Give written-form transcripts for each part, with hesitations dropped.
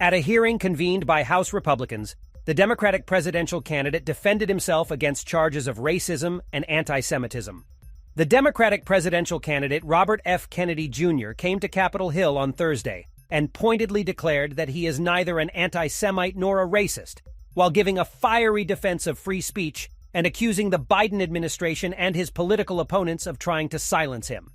At a hearing convened by House Republicans, the Democratic presidential candidate defended himself against charges of racism and anti-Semitism. The Democratic presidential candidate Robert F. Kennedy Jr. came to Capitol Hill on Thursday and pointedly declared that he is neither an anti-Semite nor a racist, while giving a fiery defense of free speech and accusing the Biden administration and his political opponents of trying to silence him.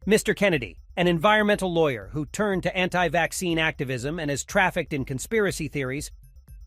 Mr. Kennedy, an environmental lawyer who turned to anti-vaccine activism and is trafficked in conspiracy theories,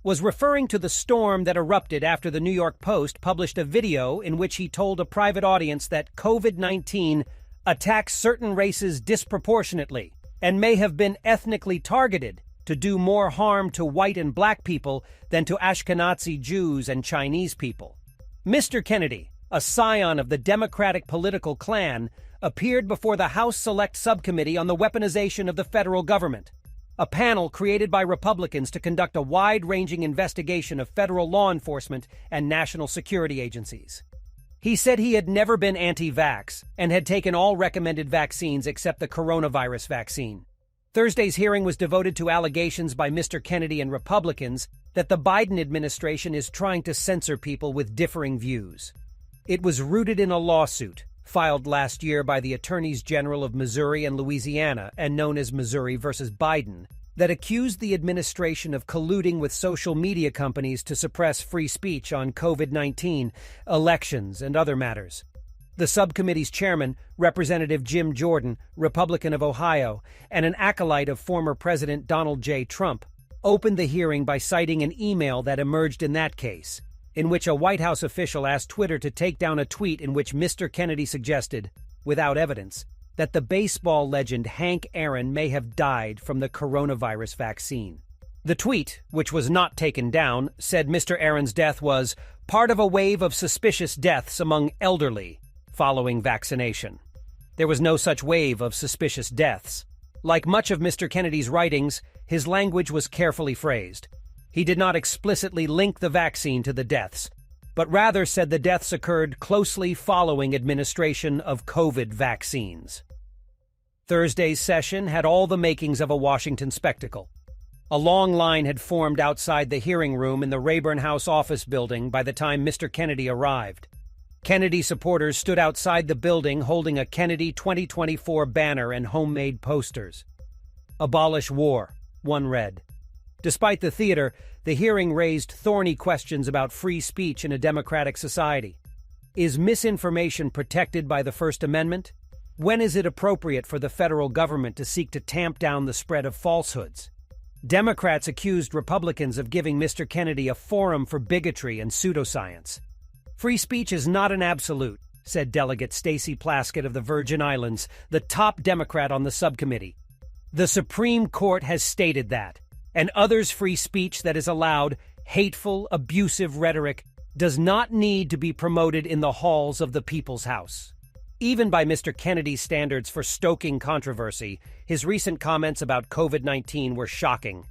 was referring to the storm that erupted after the New York Post published a video in which he told a private audience that COVID-19 attacks certain races disproportionately and may have been ethnically targeted to do more harm to white and black people than to Ashkenazi Jews and Chinese people. Mr. Kennedy, a scion of the Democratic political clan, appeared before the House Select Subcommittee on the Weaponization of the federal government, a panel created by Republicans to conduct a wide-ranging investigation of federal law enforcement and national security agencies. He said he had never been anti-vax and had taken all recommended vaccines except the coronavirus vaccine. Thursday's hearing was devoted to allegations by Mr. Kennedy and Republicans that the Biden administration is trying to censor people with differing views. It was rooted in a lawsuit filed last year by the Attorneys General of Missouri and Louisiana and known as Missouri versus Biden, that accused the administration of colluding with social media companies to suppress free speech on COVID-19, elections, and other matters. The subcommittee's chairman, Representative Jim Jordan, Republican of Ohio, and an acolyte of former President Donald J. Trump, opened the hearing by citing an email that emerged in that case, in which a White House official asked Twitter to take down a tweet in which Mr. Kennedy suggested, without evidence, that the baseball legend Hank Aaron may have died from the coronavirus vaccine. The tweet, which was not taken down, said Mr. Aaron's death was part of a wave of suspicious deaths among elderly following vaccination. There was no such wave of suspicious deaths. Like much of Mr. Kennedy's writings, his language was carefully phrased. He did not explicitly link the vaccine to the deaths, but rather said the deaths occurred closely following administration of COVID vaccines. Thursday's session had all the makings of a Washington spectacle. A long line had formed outside the hearing room in the Rayburn House office building by the time Mr. Kennedy arrived. Kennedy supporters stood outside the building holding a Kennedy 2024 banner and homemade posters. "Abolish war," one read. Despite the theater, the hearing raised thorny questions about free speech in a democratic society. Is misinformation protected by the First Amendment? When is it appropriate for the federal government to seek to tamp down the spread of falsehoods? Democrats accused Republicans of giving Mr. Kennedy a forum for bigotry and pseudoscience. Free speech is not an absolute, said Delegate Stacey Plaskett of the Virgin Islands, the top Democrat on the subcommittee. The Supreme Court has stated that, and others' free speech that is allowed, hateful, abusive rhetoric, does not need to be promoted in the halls of the People's House. Even by Mr. Kennedy's standards for stoking controversy, his recent comments about COVID-19 were shocking.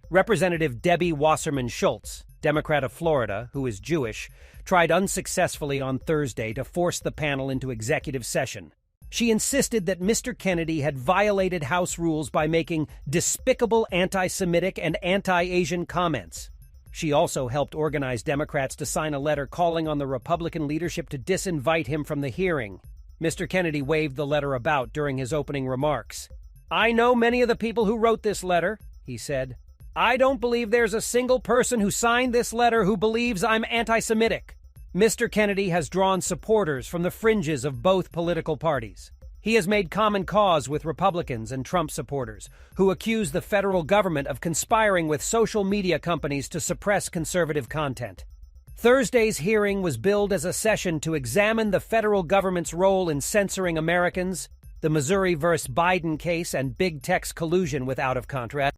Representative Debbie Wasserman Schultz, Democrat of Florida, who is Jewish, tried unsuccessfully on Thursday to force the panel into executive session. She insisted that Mr. Kennedy had violated House rules by making despicable anti-Semitic and anti-Asian comments. She also helped organize Democrats to sign a letter calling on the Republican leadership to disinvite him from the hearing. Mr. Kennedy waved the letter about during his opening remarks. "I know many of the people who wrote this letter," he said. "I don't believe there's a single person who signed this letter who believes I'm anti-Semitic." Mr. Kennedy has drawn supporters from the fringes of both political parties. He has made common cause with Republicans and Trump supporters, who accuse the federal government of conspiring with social media companies to suppress conservative content. Thursday's hearing was billed as a session to examine the federal government's role in censoring Americans, the Missouri versus Biden case, and big tech's collusion with out-of-country